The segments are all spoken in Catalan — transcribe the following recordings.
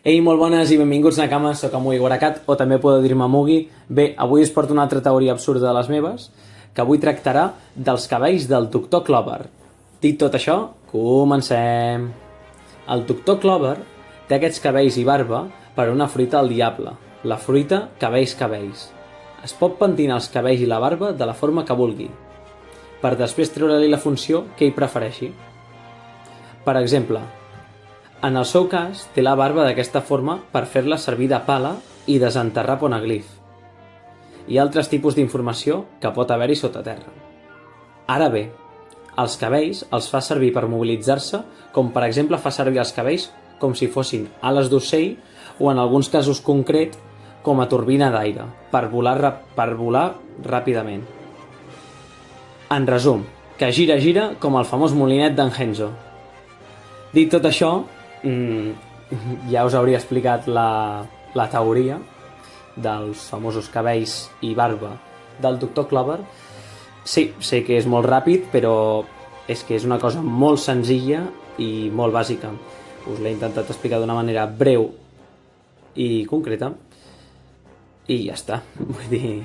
Ei, molt bones i benvinguts, Nakamas, soc Amui Guaracat, o també podeu dir-me Mugi. Bé, avui us porto una altra teoria absurda de les meves, que avui tractarà dels cabells del doctor Clover. Dit tot això, comencem! El doctor Clover té aquests cabells i barba per una fruita del diable, la fruita cabells. Es pot pentinar els cabells i la barba de la forma que vulgui, per després treure-li la funció que ell prefereixi. Per exemple, en el seu cas, té la barba d'aquesta forma per fer-la servir de pala i desenterrar Poneglyph. Hi ha altres tipus d'informació que pot haver-hi sota terra. Ara bé, els cabells els fa servir per mobilitzar-se, com per exemple fa servir els cabells com si fossin ales d'ocell o en alguns casos concrets com a turbina d'aire, per volar ràpidament. En resum, que gira com el famós molinet d'en Henzo. Dit tot això, ja us hauria explicat la teoria dels famosos cabells i barba del doctor Clover. Sí, sé que és molt ràpid, però és que és una cosa molt senzilla i molt bàsica. Us l'he intentat explicar d'una manera breu i concreta i ja està. Vull dir,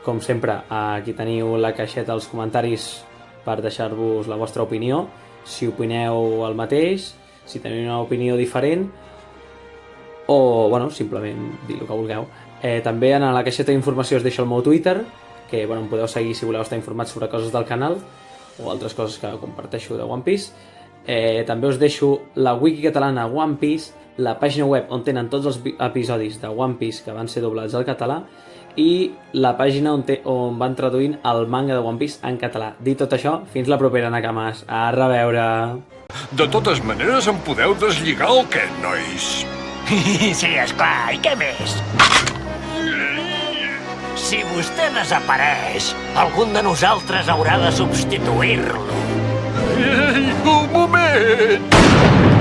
com sempre, aquí teniu la caixeta als comentaris per deixar-vos la vostra opinió, si opineu el mateix, si teniu una opinió diferent o, bueno, simplement dir el que vulgueu. També en la caixeta d'informació us deixo el meu Twitter, que em podeu seguir si voleu estar informats sobre coses del canal o altres coses que comparteixo de One Piece. També us deixo la wiki catalana One Piece, la pàgina web on tenen tots els episodis de One Piece que van ser doblats al català i la pàgina on van traduint el manga de One Piece en català. Dit tot això, fins la propera, Nakamas. A reveure! De totes maneres, em podeu deslligar o què, nois? Sí, esclar, i què més? Si vostè desapareix, algun de nosaltres haurà de substituir-lo. Ei, un moment!